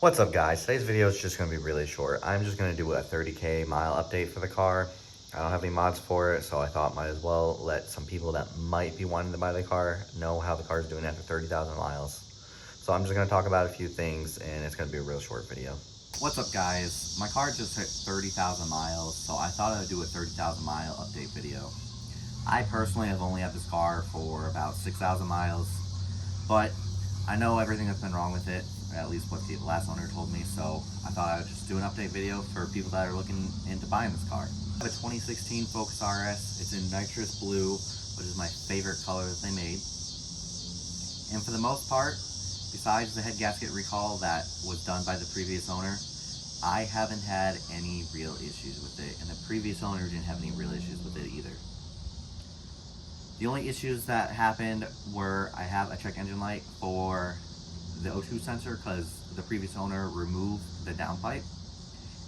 What's up guys, today's video is just going to be really short. I'm just going to do a 30k mile update for the car. I don't have any mods for it, so I thought might as well let some people that might be wanting to buy the car know how the car is doing after 30,000 miles. So I'm just going to talk about a few things and it's going to be a real short video. What's up guys, my car just hit 30,000 miles, so I thought I would do a 30,000 mile update video. I personally have only had this car for about 6,000 miles, but I know everything that's been wrong with it, at least what the last owner told me, so I thought I would just do an update video for people that are looking into buying this car. I have a 2016 Focus RS. It's in nitrous blue, which is my favorite color that they made. And for the most part, besides the head gasket recall that was done by the previous owner, I haven't had any real issues with it, and the previous owner didn't have any real issues with it either. The only issues that happened were I have a check engine light for the O2 sensor because the previous owner removed the downpipe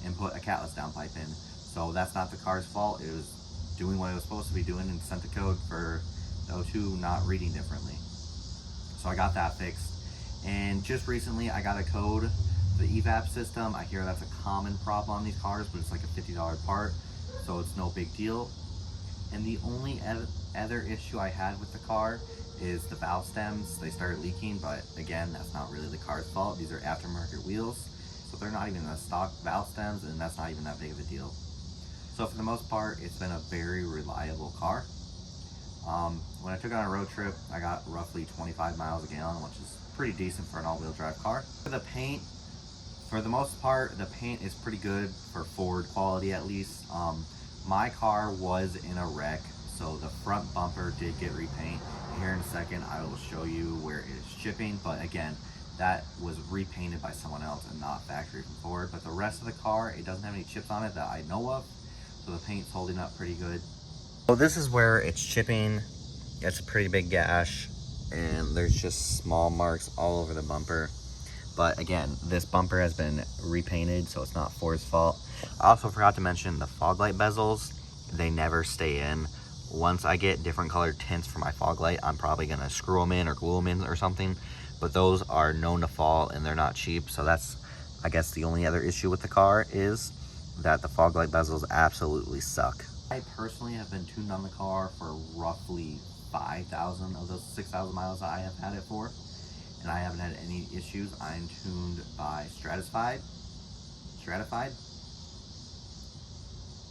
and put a catless downpipe in. So that's not the car's fault. It was doing what it was supposed to be doing and sent the code for the O2 not reading differently. So I got that fixed. And just recently I got a code for the Evap system. I hear that's a common problem on these cars, but it's like a $50 part, so it's no big deal. And the only other issue I had with the car is the valve stems. They started leaking, but again, that's not really the car's fault. These are aftermarket wheels, so they're not even the stock valve stems, and that's not even that big of a deal. So for the most part, it's been a very reliable car. When I took it on a road trip, I got roughly 25 miles a gallon, which is pretty decent for an all-wheel drive car. For the paint, for the most part, the paint is pretty good for Ford quality at least. My car was in a wreck, so the front bumper did get repaint. Here in a second, I will show you where it is shipping, but again, that was repainted by someone else and not factory from Ford. But the rest of the car, it doesn't have any chips on it that I know of, so the paint's holding up pretty good. So this is where it's chipping. It's a pretty big gash, and there's just small marks all over the bumper. But again, this bumper has been repainted, so it's not Ford's fault. I also forgot to mention the fog light bezels. They never stay in. Once I get different colored tints for my fog light, I'm probably gonna screw them in or glue them in or something. But those are known to fall and they're not cheap. So that's, I guess, the only other issue with the car is that the fog light bezels absolutely suck. I personally have been tuned on the car for roughly 5,000 of those 6,000 miles that I have had it for, and I haven't had any issues. I'm tuned by Stratified,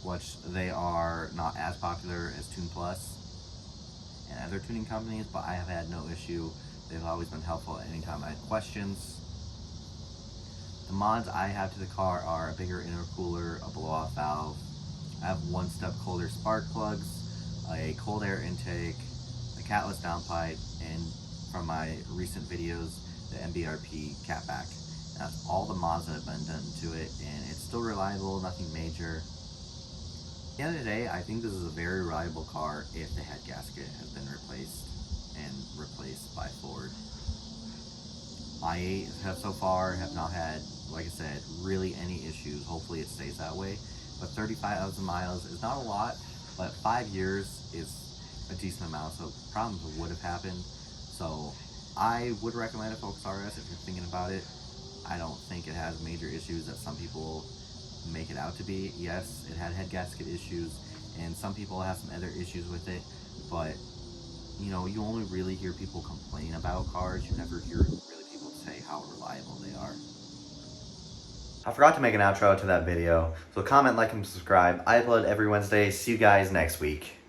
which they are not as popular as Tune Plus and other tuning companies, but I have had no issue. They've always been helpful at any time I had questions. The mods I have to the car are a bigger intercooler, a blow-off valve. I have one-step colder spark plugs, a cold air intake, a catless downpipe, and from my recent videos, the MBRP catback. That's all the mods that have been done to it, and it's still reliable, nothing major. At the end of the day, I think this is a very reliable car if the head gasket has been replaced by Ford. I have so far have not had, like I said, really any issues. Hopefully it stays that way. But 35,000 miles is not a lot, but 5 years is a decent amount, so problems would have happened. So I would recommend a Focus RS if you're thinking about it. I don't think it has major issues that some people make it out to be. Yes, it had head gasket issues, and some people have some other issues with it, but you know, you only really hear people complain about cars. You never hear really people say how reliable they are. I forgot to make an outro to that video, so comment, like, and subscribe. I upload every Wednesday. See you guys next week.